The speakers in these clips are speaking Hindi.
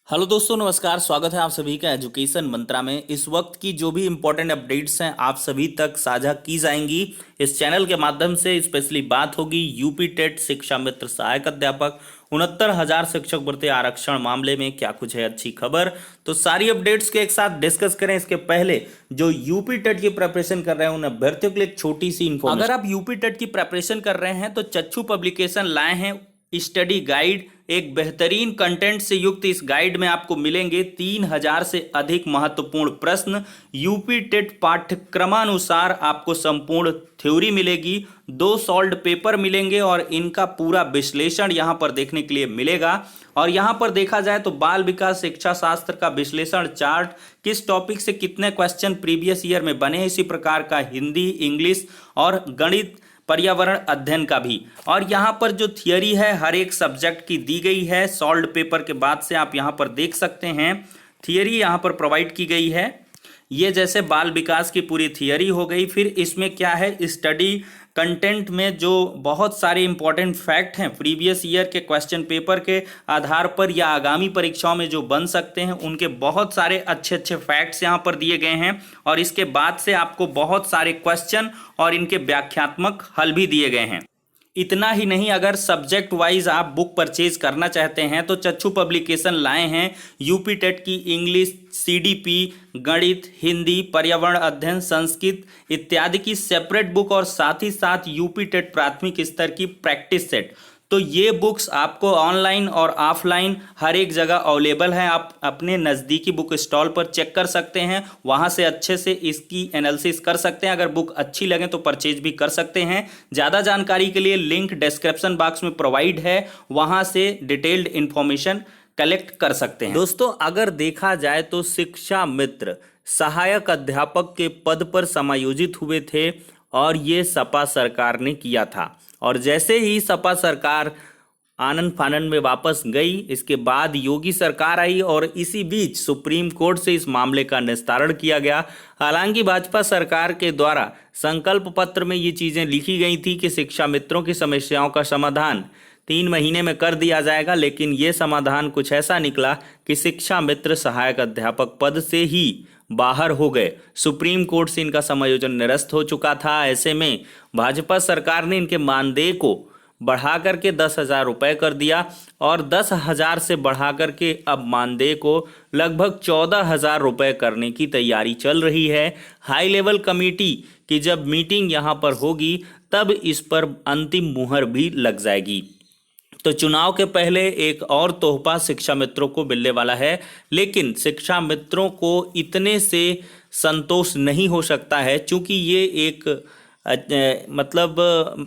हेलो दोस्तों, नमस्कार। स्वागत है आप सभी का एजुकेशन मंत्रा में। इस वक्त की जो भी इम्पोर्टेंट अपडेट्स हैं आप सभी तक साझा की जाएंगी इस चैनल के माध्यम से। स्पेशली बात होगी यूपी टेट शिक्षा मित्र सहायक अध्यापक 69,000 शिक्षक भर्ती आरक्षण मामले में क्या कुछ है अच्छी खबर। तो सारी अपडेट्स के एक साथ डिस्कस करें। इसके पहले जो यूपी टेट की प्रिपरेशन कर रहे हैं उन अभ्यर्थियों के लिए एक छोटी सी इन्फॉर्मेशन। अगर आप यूपी टेट की प्रिपरेशन कर रहे हैं तो चच्चू पब्लिकेशन लाए हैं स्टडी गाइड। एक बेहतरीन कंटेंट से युक्त इस गाइड में आपको मिलेंगे 3,000 से अधिक महत्वपूर्ण प्रश्न। यूपी टेट पाठ्यक्रमानुसार आपको संपूर्ण थ्योरी मिलेगी, 2 सॉल्व्ड पेपर मिलेंगे और इनका पूरा विश्लेषण यहां पर देखने के लिए मिलेगा। और यहां पर देखा जाए तो बाल विकास शिक्षा शास्त्र का विश्लेषण चार्ट, किस टॉपिक से कितने क्वेश्चन प्रीवियस ईयर में बने, इसी प्रकार का हिंदी, इंग्लिश और गणित, पर्यावरण अध्ययन का भी। और यहाँ पर जो थियरी है हर एक सब्जेक्ट की दी गई है। सॉल्व्ड पेपर के बाद से आप यहाँ पर देख सकते हैं थियरी यहाँ पर प्रोवाइड की गई है। ये जैसे बाल विकास की पूरी थियरी हो गई। फिर इसमें क्या है, स्टडी कंटेंट में जो बहुत सारे इंपॉर्टेंट फैक्ट हैं प्रीवियस ईयर के क्वेश्चन पेपर के आधार पर या आगामी परीक्षाओं में जो बन सकते हैं उनके बहुत सारे अच्छे अच्छे फैक्ट्स यहाँ पर दिए गए हैं। और इसके बाद से आपको बहुत सारे क्वेश्चन और इनके व्याख्यात्मक हल भी दिए गए हैं। इतना ही नहीं, अगर सब्जेक्ट वाइज आप बुक परचेज करना चाहते हैं तो चच्चू पब्लिकेशन लाए हैं यूपी टेट की इंग्लिश, सीडीपी, गणित, हिंदी, पर्यावरण अध्ययन, संस्कृत इत्यादि की सेपरेट बुक और साथ ही साथ यूपी टेट प्राथमिक स्तर की प्रैक्टिस सेट। तो ये बुक्स आपको ऑनलाइन और ऑफलाइन हर एक जगह अवेलेबल है। आप अपने नज़दीकी बुक स्टॉल पर चेक कर सकते हैं, वहां से अच्छे से इसकी एनालिसिस कर सकते हैं। अगर बुक अच्छी लगे तो परचेज भी कर सकते हैं। ज़्यादा जानकारी के लिए लिंक डिस्क्रिप्शन बॉक्स में प्रोवाइड है, वहां से डिटेल्ड इंफॉर्मेशन कलेक्ट कर सकते हैं। दोस्तों, अगर देखा जाए तो शिक्षा मित्र सहायक अध्यापक के पद पर समायोजित हुए थे और ये सपा सरकार ने किया था। और जैसे ही सपा सरकार आनन फानन में वापस गई, इसके बाद योगी सरकार आई और इसी बीच सुप्रीम कोर्ट से इस मामले का निस्तारण किया गया। हालांकि भाजपा सरकार के द्वारा संकल्प पत्र में ये चीज़ें लिखी गई थी कि शिक्षा मित्रों की समस्याओं का समाधान 3 महीने में कर दिया जाएगा, लेकिन ये समाधान कुछ ऐसा निकला कि शिक्षा मित्र सहायक अध्यापक पद से ही बाहर हो गए। सुप्रीम कोर्ट से इनका समायोजन निरस्त हो चुका था। ऐसे में भाजपा सरकार ने इनके मानदेय को बढ़ा करके 10,000 रुपये कर दिया और 10,000 से बढ़ा करके अब मानदेय को लगभग 14,000 रुपये करने की तैयारी चल रही है। हाई लेवल कमेटी की जब मीटिंग यहाँ पर होगी तब इस पर अंतिम मुहर भी लग जाएगी। तो चुनाव के पहले एक और तोहफा शिक्षा मित्रों को मिलने वाला है, लेकिन शिक्षा मित्रों को इतने से संतोष नहीं हो सकता है, क्योंकि ये एक मतलब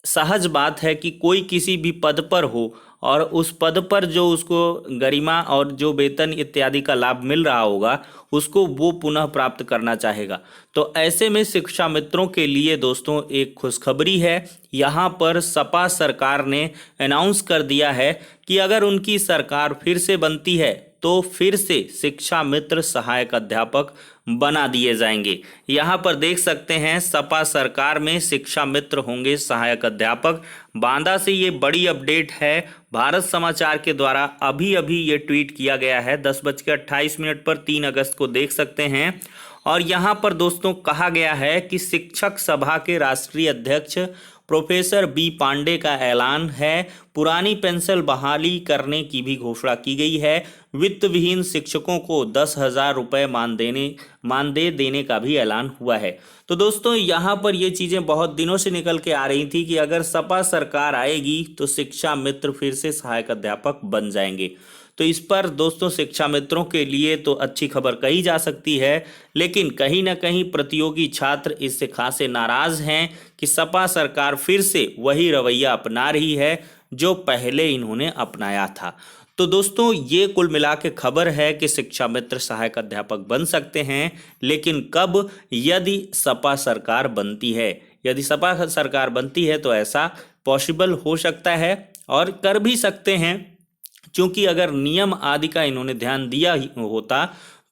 सहज बात है कि कोई किसी भी पद पर हो और उस पद पर जो उसको गरिमा और जो वेतन इत्यादि का लाभ मिल रहा होगा उसको वो पुनः प्राप्त करना चाहेगा। तो ऐसे में शिक्षा मित्रों के लिए दोस्तों एक खुशखबरी है। यहाँ पर सपा सरकार ने अनाउंस कर दिया है कि अगर उनकी सरकार फिर से बनती है तो फिर से शिक्षा मित्र सहायक अध्यापक बना दिए जाएंगे। यहाँ पर देख सकते हैं सपा सरकार में शिक्षा मित्र होंगे सहायक अध्यापक। बांदा से ये बड़ी अपडेट है। भारत समाचार के द्वारा अभी अभी ये ट्वीट किया गया है 10:28 पर 3 अगस्त को देख सकते हैं। और यहाँ पर दोस्तों कहा गया है कि शिक्षक सभा के राष्ट्रीय अध्यक्ष प्रोफेसर बी पांडे का ऐलान है। पुरानी पेंशन बहाली करने की भी घोषणा की गई है। वित्त विहीन शिक्षकों को 10,000 रुपये मानदेय देने का भी ऐलान हुआ है। तो दोस्तों यहाँ पर ये चीज़ें बहुत दिनों से निकल के आ रही थी कि अगर सपा सरकार आएगी तो शिक्षा मित्र फिर से सहायक अध्यापक बन जाएंगे। तो इस पर दोस्तों शिक्षा मित्रों के लिए तो अच्छी खबर कही जा सकती है, लेकिन कहीं ना कहीं प्रतियोगी छात्र इससे खासे नाराज हैं कि सपा सरकार फिर से वही रवैया अपना रही है जो पहले इन्होंने अपनाया था। तो दोस्तों ये कुल मिला के खबर है कि शिक्षा मित्र सहायक अध्यापक बन सकते हैं, लेकिन कब, यदि सपा सरकार बनती है। यदि सपा सरकार बनती है तो ऐसा पॉसिबल हो सकता है और कर भी सकते हैं, क्योंकि अगर नियम आदि का इन्होंने ध्यान दिया होता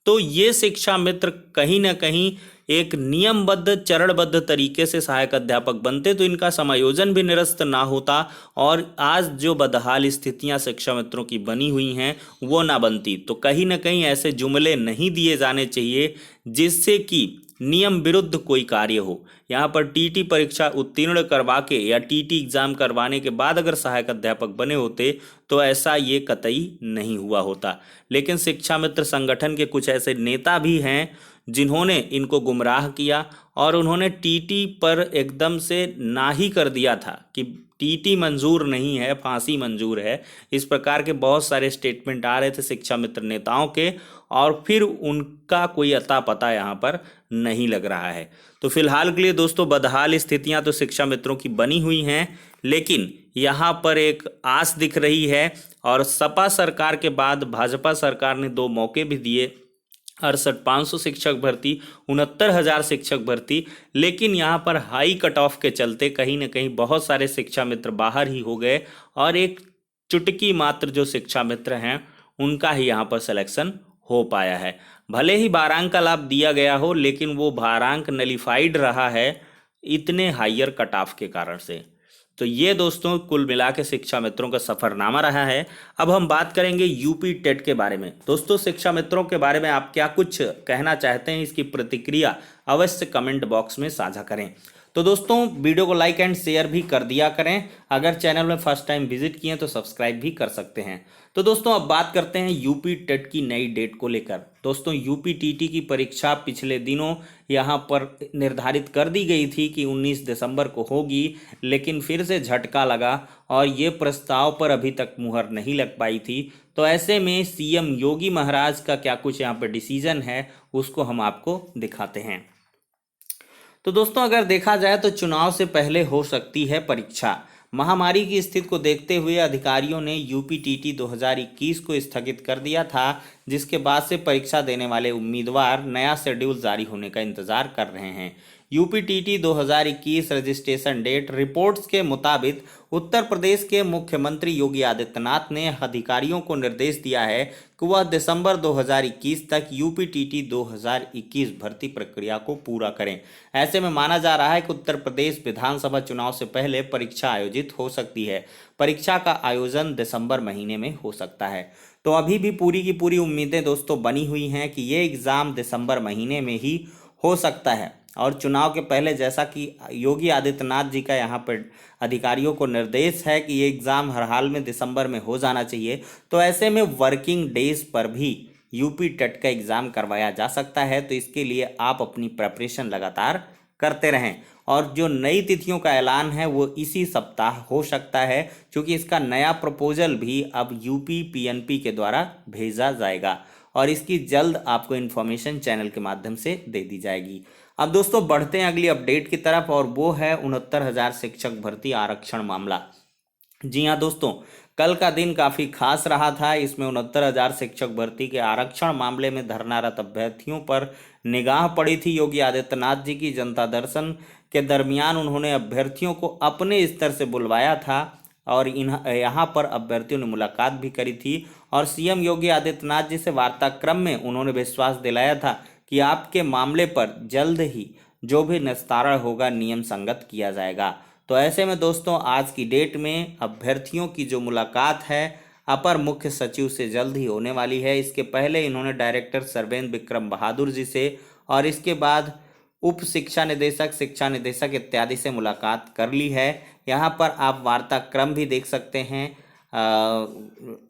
तो ये शिक्षा मित्र कहीं ना कहीं एक नियमबद्ध चरणबद्ध तरीके से सहायक अध्यापक बनते तो इनका समायोजन भी निरस्त ना होता और आज जो बदहाल स्थितियां शिक्षा मित्रों की बनी हुई हैं वो ना बनती। तो कहीं ना कहीं ऐसे जुमले नहीं दिए जाने चाहिए जिससे कि नियम विरुद्ध कोई कार्य हो। यहाँ पर टीटी परीक्षा उत्तीर्ण करवा के या टीटी एग्जाम करवाने के बाद अगर सहायक अध्यापक बने होते तो ऐसा ये कतई नहीं हुआ होता। लेकिन शिक्षा मित्र संगठन के कुछ ऐसे नेता भी हैं जिन्होंने इनको गुमराह किया और उन्होंने टीटी पर एकदम से ना ही कर दिया था कि टीटी मंजूर नहीं है, फांसी मंजूर है। इस प्रकार के बहुत सारे स्टेटमेंट आ रहे थे शिक्षा मित्र नेताओं के और फिर उनका कोई अता पता यहाँ पर नहीं लग रहा है। तो फिलहाल के लिए दोस्तों बदहाल स्थितियाँ तो शिक्षा मित्रों की बनी हुई हैं, लेकिन यहाँ पर एक आस दिख रही है और सपा सरकार के बाद भाजपा सरकार ने 2 मौके भी दिए, 68,500 शिक्षक भर्ती, 69,000 शिक्षक भर्ती। लेकिन यहाँ पर हाई कट ऑफ के चलते कहीं ना कहीं बहुत सारे शिक्षा मित्र बाहर ही हो गए और एक चुटकी मात्र जो शिक्षा मित्र हैं उनका ही यहाँ पर सिलेक्शन हो पाया है। भले ही भारांक का लाभ दिया गया हो लेकिन वो भारांक नलिफाइड रहा है इतने हायर कट ऑफ के कारण से। तो ये दोस्तों कुल मिला के शिक्षा मित्रों का सफरनामा रहा है। अब हम बात करेंगे यूपी टेट के बारे में। दोस्तों शिक्षा मित्रों के बारे में आप क्या कुछ कहना चाहते हैं, इसकी प्रतिक्रिया अवश्य कमेंट बॉक्स में साझा करें। तो दोस्तों वीडियो को लाइक एंड शेयर भी कर दिया करें। अगर चैनल में फर्स्ट टाइम विजिट किए तो सब्सक्राइब भी कर सकते हैं। तो दोस्तों अब बात करते हैं यूपी टेट की नई डेट को लेकर। दोस्तों यूपी टीटी की परीक्षा पिछले दिनों यहाँ पर निर्धारित कर दी गई थी कि 19 दिसंबर को होगी, लेकिन फिर से झटका लगा और ये प्रस्ताव पर अभी तक मुहर नहीं लग पाई थी। तो ऐसे में सीएम योगी महाराज का क्या कुछ यहाँ पर डिसीजन है उसको हम आपको दिखाते हैं। तो दोस्तों अगर देखा जाए तो चुनाव से पहले हो सकती है परीक्षा। महामारी की स्थिति को देखते हुए अधिकारियों ने यूपी टीटी 2021 को स्थगित कर दिया था, जिसके बाद से परीक्षा देने वाले उम्मीदवार नया शेड्यूल जारी होने का इंतजार कर रहे हैं। UP TT 2021 registration date reports के मुताबिक उत्तर प्रदेश के मुख्यमंत्री योगी आदित्यनाथ ने अधिकारियों को निर्देश दिया है कि वह दिसंबर 2021 तक यूपी टीटी 2021 भर्ती प्रक्रिया को पूरा करें। ऐसे में माना जा रहा है कि उत्तर प्रदेश विधानसभा चुनाव से पहले परीक्षा आयोजित हो सकती है। परीक्षा का आयोजन दिसंबर महीने में हो सकता है। तो अभी भी पूरी की पूरी उम्मीदें दोस्तों बनी हुई हैं कि ये एग्ज़ाम दिसंबर महीने में ही हो सकता है और चुनाव के पहले जैसा कि योगी आदित्यनाथ जी का यहाँ पर अधिकारियों को निर्देश है कि ये एग्ज़ाम हर हाल में दिसंबर में हो जाना चाहिए, तो ऐसे में वर्किंग डेज पर भी यूपी टेट का एग्ज़ाम करवाया जा सकता है। तो इसके लिए आप अपनी प्रिपरेशन लगातार करते रहें और जो नई तिथियों का ऐलान है वो इसी सप्ताह हो सकता है, क्योंकि इसका नया प्रपोजल भी अब यूपी पीएनपी के द्वारा भेजा जाएगा और इसकी जल्द आपको इन्फॉर्मेशन चैनल के माध्यम से दे दी जाएगी। अब दोस्तों बढ़ते हैं अगली अपडेट की तरफ और वो है 69,000 शिक्षक भर्ती आरक्षण मामला। जी हाँ दोस्तों, कल का दिन काफ़ी खास रहा था। इसमें 69,000 शिक्षक भर्ती के आरक्षण मामले में धरनारत अभ्यर्थियों पर निगाह पड़ी थी। योगी आदित्यनाथ जी की जनता दर्शन के दरमियान उन्होंने अभ्यर्थियों को अपने स्तर से बुलवाया था और यहाँ पर अभ्यर्थियों ने मुलाकात भी करी थी और सीएम योगी आदित्यनाथ जी से वार्ताक्रम में उन्होंने विश्वास दिलाया था कि आपके मामले पर जल्द ही जो भी निस्तारण होगा नियम संगत किया जाएगा। तो ऐसे में दोस्तों आज की डेट में अभ्यर्थियों की जो मुलाकात है अपर मुख्य सचिव से जल्द ही होने वाली है। इसके पहले इन्होंने डायरेक्टर सर्वेन्द्र विक्रम बहादुर जी से और इसके बाद उप शिक्षा निदेशक इत्यादि से मुलाकात कर ली है। यहाँ पर आप वार्ताक्रम भी देख सकते हैं।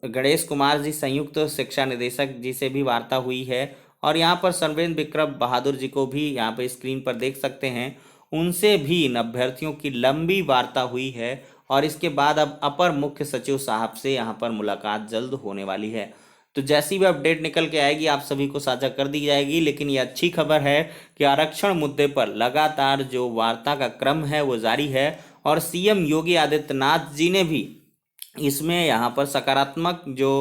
गणेश कुमार जी संयुक्त शिक्षा निदेशक जी से भी वार्ता हुई है और यहाँ पर सर्वेन्द्र विक्रम बहादुर जी को भी यहाँ पर स्क्रीन पर देख सकते हैं। उनसे भी इन अभ्यर्थियों की लंबी वार्ता हुई है और इसके बाद अब अपर मुख्य सचिव साहब से यहाँ पर मुलाकात जल्द होने वाली है। तो जैसी भी अपडेट निकल के आएगी आप सभी को साझा कर दी जाएगी। लेकिन ये अच्छी खबर है कि आरक्षण मुद्दे पर लगातार जो वार्ता का क्रम है वो जारी है और सीएम योगी आदित्यनाथ जी ने भी इसमें यहाँ पर सकारात्मक जो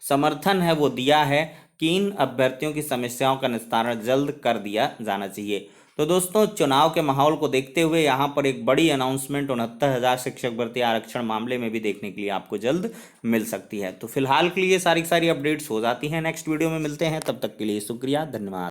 समर्थन है वो दिया है कि इन अभ्यर्थियों की समस्याओं का निस्तारण जल्द कर दिया जाना चाहिए। तो दोस्तों चुनाव के माहौल को देखते हुए यहाँ पर एक बड़ी अनाउंसमेंट 69,000 शिक्षक भर्ती आरक्षण मामले में भी देखने के लिए आपको जल्द मिल सकती है। तो फिलहाल के लिए सारी अपडेट्स हो जाती हैं। नेक्स्ट वीडियो में मिलते हैं, तब तक के लिए शुक्रिया, धन्यवाद।